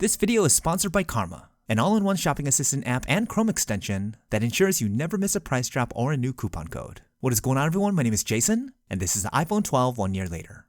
This video is sponsored by Karma, an all-in-one shopping assistant app and Chrome extension that ensures you never miss a price drop or a new coupon code. What is going on, everyone? My name is Jason, and this is the iPhone 12 1 year later.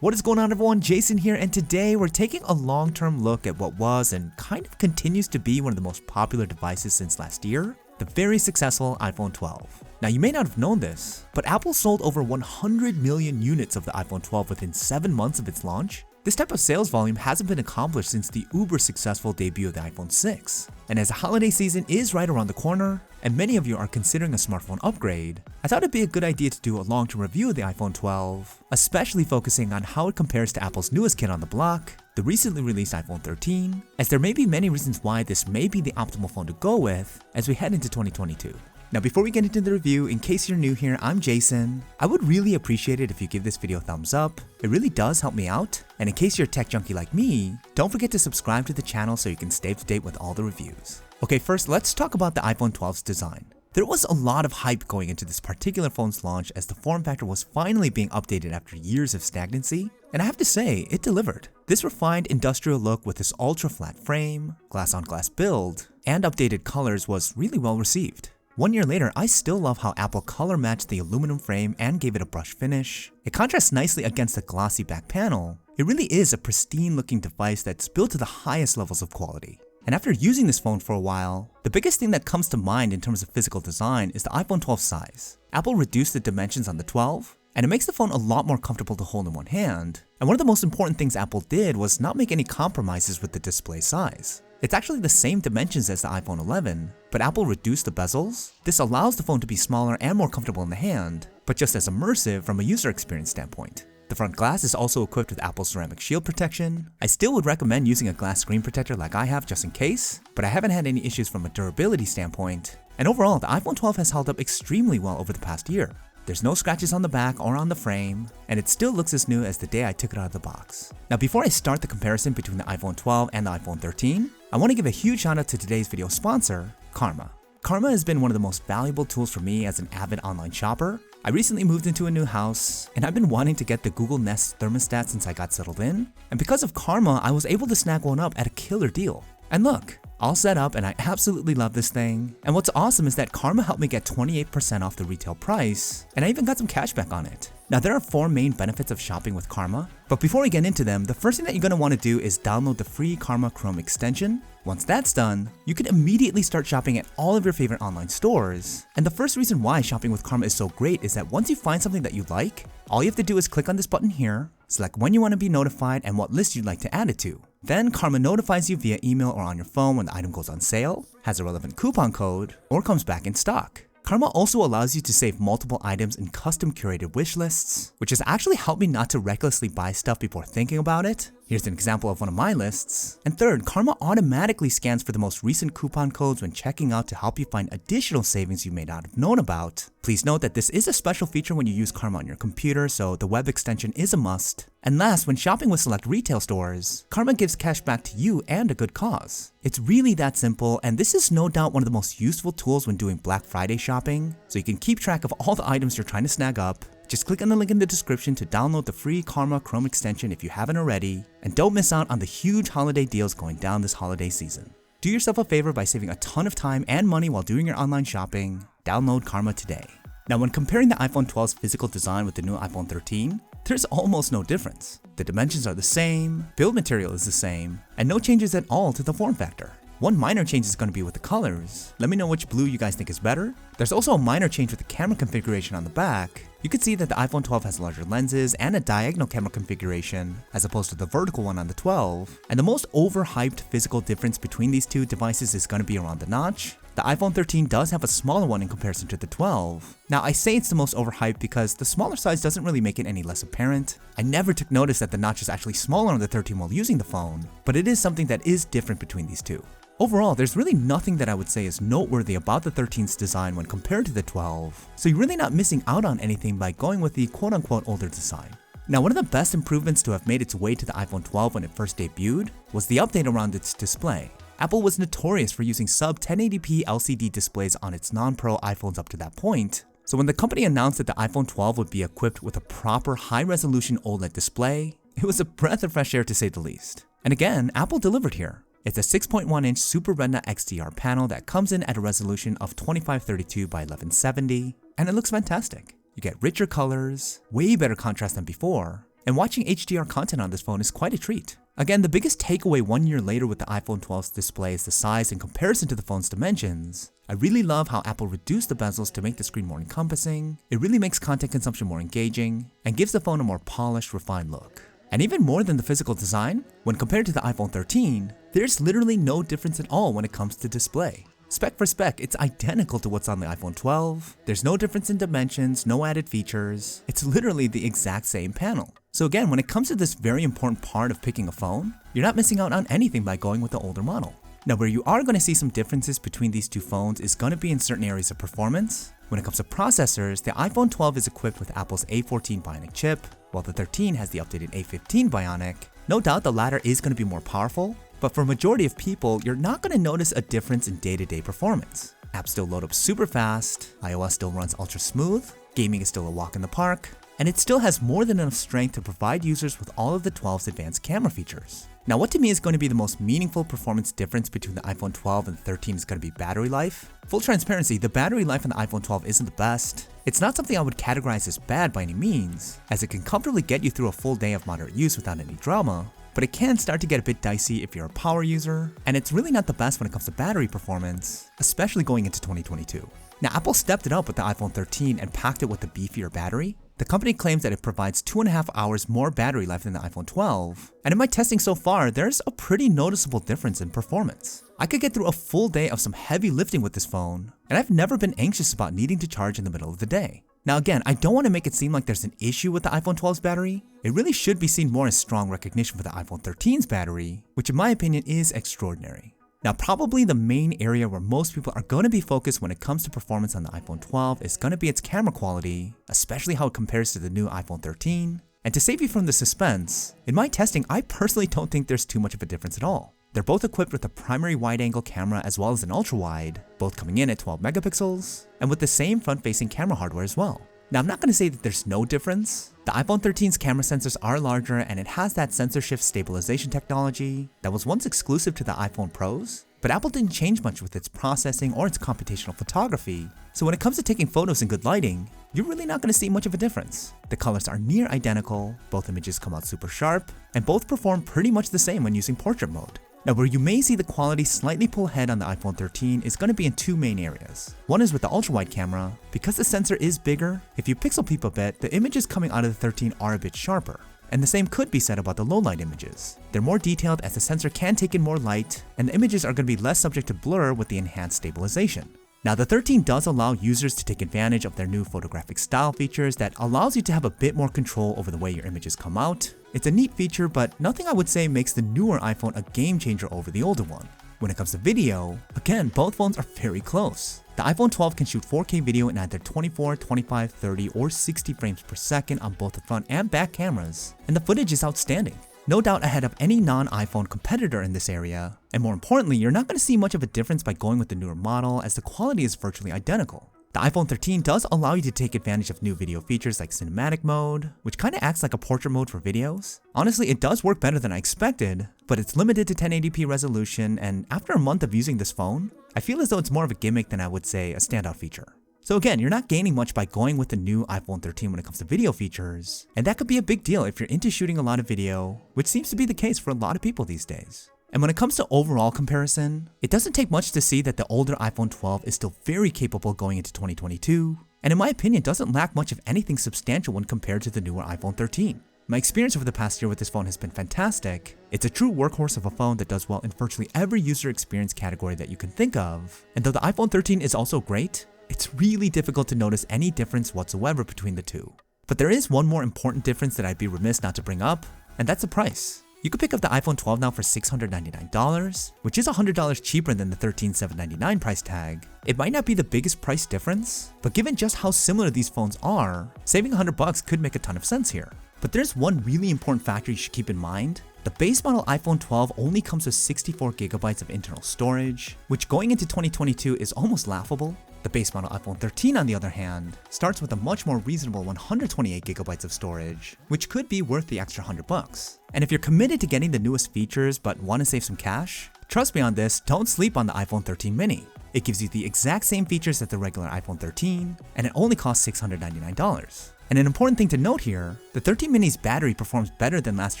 What is going on, everyone? Jason here, and today we're taking a long-term look at what was and kind of continues to be one of the most popular devices since last year, the very successful iPhone 12. Now, you may not have known this, but Apple sold over 100 million units of the iPhone 12 within 7 months of its launch. This type of sales volume hasn't been accomplished since the uber successful debut of the iPhone 6. And as the holiday season is right around the corner, and many of you are considering a smartphone upgrade, I thought it'd be a good idea to do a long-term review of the iPhone 12, especially focusing on how it compares to Apple's newest kid on the block, the recently released iPhone 13, as there may be many reasons why this may be the optimal phone to go with as we head into 2022. Now, before we get into the review, in case you're new here, I'm Jason. I would really appreciate it if you give this video a thumbs up. It really does help me out. And in case you're a tech junkie like me, don't forget to subscribe to the channel so you can stay up to date with all the reviews. Okay, first let's talk about the iPhone 12's design. There was a lot of hype going into this particular phone's launch as the form factor was finally being updated after years of stagnancy, and I have to say, it delivered. This refined industrial look with this ultra-flat frame, glass-on-glass build, and updated colors was really well received. 1 year later, I still love how Apple color matched the aluminum frame and gave it a brush finish. It contrasts nicely against the glossy back panel. It really is a pristine looking device that's built to the highest levels of quality. And after using this phone for a while, the biggest thing that comes to mind in terms of physical design is the iPhone 12 size. Apple reduced the dimensions on the 12, and it makes the phone a lot more comfortable to hold in one hand. And one of the most important things Apple did was not make any compromises with the display size. It's actually the same dimensions as the iPhone 11, but Apple reduced the bezels. This allows the phone to be smaller and more comfortable in the hand, but just as immersive from a user experience standpoint. The front glass is also equipped with Apple's ceramic shield protection. I still would recommend using a glass screen protector like I have just in case, but I haven't had any issues from a durability standpoint. And overall, the iPhone 12 has held up extremely well over the past year. There's no scratches on the back or on the frame, and it still looks as new as the day I took it out of the box. Now, before I start the comparison between the iPhone 12 and the iPhone 13, I want to give a huge shout out to today's video sponsor, Karma. Karma has been one of the most valuable tools for me as an avid online shopper. I recently moved into a new house, and I've been wanting to get the Google Nest thermostat since I got settled in, and because of Karma, I was able to snag one up at a killer deal. And look, all set up, and I absolutely love this thing. And what's awesome is that Karma helped me get 28% off the retail price, and I even got some cash back on it. Now, there are 4 main benefits of shopping with Karma, but before we get into them, the first thing that you're going to want to do is download the free Karma Chrome extension. Once that's done, you can immediately start shopping at all of your favorite online stores. And the first reason why shopping with Karma is so great is that once you find something that you like, all you have to do is click on this button here, select when you want to be notified and what list you'd like to add it to. Then Karma notifies you via email or on your phone when the item goes on sale, has a relevant coupon code, or comes back in stock. Karma also allows you to save multiple items in custom curated wish lists, which has actually helped me not to recklessly buy stuff before thinking about it. Here's an example of one of my lists. And third, Karma automatically scans for the most recent coupon codes when checking out to help you find additional savings you may not have known about. Please note that this is a special feature when you use Karma on your computer, so the web extension is a must. And last, when shopping with select retail stores, Karma gives cash back to you and a good cause. It's really that simple, and this is no doubt one of the most useful tools when doing Black Friday shopping, so you can keep track of all the items you're trying to snag up. Just click on the link in the description to download the free Karma Chrome extension if you haven't already, and don't miss out on the huge holiday deals going down this holiday season. Do yourself a favor by saving a ton of time and money while doing your online shopping. Download Karma today. Now, when comparing the iPhone 12's physical design with the new iPhone 13, there's almost no difference. The dimensions are the same, build material is the same, and no changes at all to the form factor. One minor change is going to be with the colors. Let me know which blue you guys think is better. There's also a minor change with the camera configuration on the back. You can see that the iPhone 12 has larger lenses and a diagonal camera configuration as opposed to the vertical one on the 12. And the most overhyped physical difference between these two devices is going to be around the notch. The iPhone 13 does have a smaller one in comparison to the 12. Now, I say it's the most overhyped because the smaller size doesn't really make it any less apparent. I never took notice that the notch is actually smaller on the 13 while using the phone, but it is something that is different between these two. Overall, there's really nothing that I would say is noteworthy about the 13's design when compared to the 12, so you're really not missing out on anything by going with the quote-unquote older design. Now, one of the best improvements to have made its way to the iPhone 12 when it first debuted was the update around its display. Apple was notorious for using sub 1080p LCD displays on its non-Pro iPhones up to that point, So when the company announced that the iPhone 12 would be equipped with a proper high-resolution OLED display, it was a breath of fresh air to say the least. And again, Apple delivered here. It's a 6.1-inch Super Retina XDR panel that comes in at a resolution of 2532 by 1170, and it looks fantastic. You get richer colors, way better contrast than before, and watching HDR content on this phone is quite a treat. Again, the biggest takeaway 1 year later with the iPhone 12's display is the size in comparison to the phone's dimensions. I really love how Apple reduced the bezels to make the screen more encompassing. It really makes content consumption more engaging, and gives the phone a more polished, refined look. And even more than the physical design, when compared to the iPhone 13, there's literally no difference at all when it comes to display. Spec for spec, it's identical to what's on the iPhone 12. There's no difference in dimensions, no added features. It's literally the exact same panel. So again, when it comes to this very important part of picking a phone, you're not missing out on anything by going with the older model. Now, where you are going to see some differences between these two phones is going to be in certain areas of performance. When it comes to processors, the iPhone 12 is equipped with Apple's A14 Bionic chip, while the 13 has the updated A15 Bionic. No doubt the latter is going to be more powerful, but for a majority of people, you're not going to notice a difference in day-to-day performance. Apps still load up super fast, iOS still runs ultra smooth, gaming is still a walk in the park, and it still has more than enough strength to provide users with all of the 12's advanced camera features. Now, what to me is going to be the most meaningful performance difference between the iPhone 12 and the 13 is going to be battery life. Full transparency, the battery life on the iPhone 12 isn't the best. It's not something I would categorize as bad by any means, as it can comfortably get you through a full day of moderate use without any drama, but it can start to get a bit dicey if you're a power user, and it's really not the best when it comes to battery performance, especially going into 2022. Now, Apple stepped it up with the iPhone 13 and packed it with a beefier battery. The company claims that it provides 2.5 hours more battery life than the iPhone 12, and in my testing so far, there's a pretty noticeable difference in performance. I could get through a full day of some heavy lifting with this phone, and I've never been anxious about needing to charge in the middle of the day. Now again, I don't want to make it seem like there's an issue with the iPhone 12's battery. It really should be seen more as strong recognition for the iPhone 13's battery, which in my opinion is extraordinary. Now, probably the main area where most people are going to be focused when it comes to performance on the iPhone 12 is going to be its camera quality, especially how it compares to the new iPhone 13. And to save you from the suspense, in my testing, I personally don't think there's too much of a difference at all. They're both equipped with a primary wide-angle camera as well as an ultra-wide, both coming in at 12 megapixels, and with the same front-facing camera hardware as well. Now, I'm not going to say that there's no difference. The iPhone 13's camera sensors are larger and it has that sensor shift stabilization technology that was once exclusive to the iPhone Pros, but Apple didn't change much with its processing or its computational photography, so when it comes to taking photos in good lighting, you're really not going to see much of a difference. The colors are near identical, both images come out super sharp, and both perform pretty much the same when using portrait mode. Now, where you may see the quality slightly pull ahead on the iPhone 13 is going to be in two main areas. One is with the ultra-wide camera. Because the sensor is bigger, if you pixel peep a bit, the images coming out of the 13 are a bit sharper. And the same could be said about the low-light images. They're more detailed as the sensor can take in more light, and the images are going to be less subject to blur with the enhanced stabilization. Now, the 13 does allow users to take advantage of their new photographic style features that allows you to have a bit more control over the way your images come out. It's a neat feature, but nothing I would say makes the newer iPhone a game changer over the older one. When it comes to video, again, both phones are very close. The iPhone 12 can shoot 4K video in either 24, 25, 30, or 60 frames per second on both the front and back cameras, and the footage is outstanding. No doubt ahead of any non-iPhone competitor in this area, and more importantly, you're not going to see much of a difference by going with the newer model as the quality is virtually identical. The iPhone 13 does allow you to take advantage of new video features like cinematic mode, which kind of acts like a portrait mode for videos. Honestly, it does work better than I expected, but it's limited to 1080p resolution, and after a month of using this phone, I feel as though it's more of a gimmick than I would say a standout feature. So again, you're not gaining much by going with the new iPhone 13 when it comes to video features, and that could be a big deal if you're into shooting a lot of video, which seems to be the case for a lot of people these days. And when it comes to overall comparison, it doesn't take much to see that the older iPhone 12 is still very capable going into 2022, and in my opinion doesn't lack much of anything substantial when compared to the newer iPhone 13. My experience over the past year with this phone has been fantastic. It's a true workhorse of a phone that does well in virtually every user experience category that you can think of, and though the iPhone 13 is also great, it's really difficult to notice any difference whatsoever between the two. But there is one more important difference that I'd be remiss not to bring up, and that's the price. You could pick up the iPhone 12 now for $699, which is $100 cheaper than the $13,799 price tag. It might not be the biggest price difference, but given just how similar these phones are, saving $100 could make a ton of sense here. But there's one really important factor you should keep in mind. The base model iPhone 12 only comes with 64GB of internal storage, which going into 2022 is almost laughable. The base model iPhone 13, on the other hand, starts with a much more reasonable 128GB of storage, which could be worth the extra $100. And if you're committed to getting the newest features but want to save some cash, trust me on this, don't sleep on the iPhone 13 mini. It gives you the exact same features as the regular iPhone 13, and it only costs $699. And an important thing to note here, the 13 mini's battery performs better than last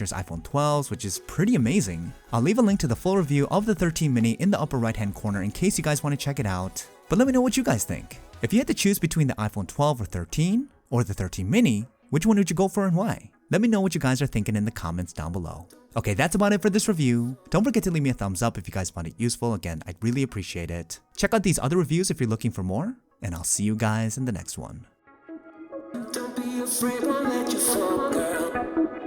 year's iPhone 12s, which is pretty amazing. I'll leave a link to the full review of the 13 mini in the upper right hand corner in case you guys want to check it out. But let me know what you guys think. If you had to choose between the iPhone 12 or 13, or the 13 mini, which one would you go for and why? Let me know what you guys are thinking in the comments down below. Okay, that's about it for this review. Don't forget to leave me a thumbs up if you guys found it useful. Again, I'd really appreciate it. Check out these other reviews if you're looking for more, and I'll see you guys in the next one. Don't be afraid, won't let you fall, girl.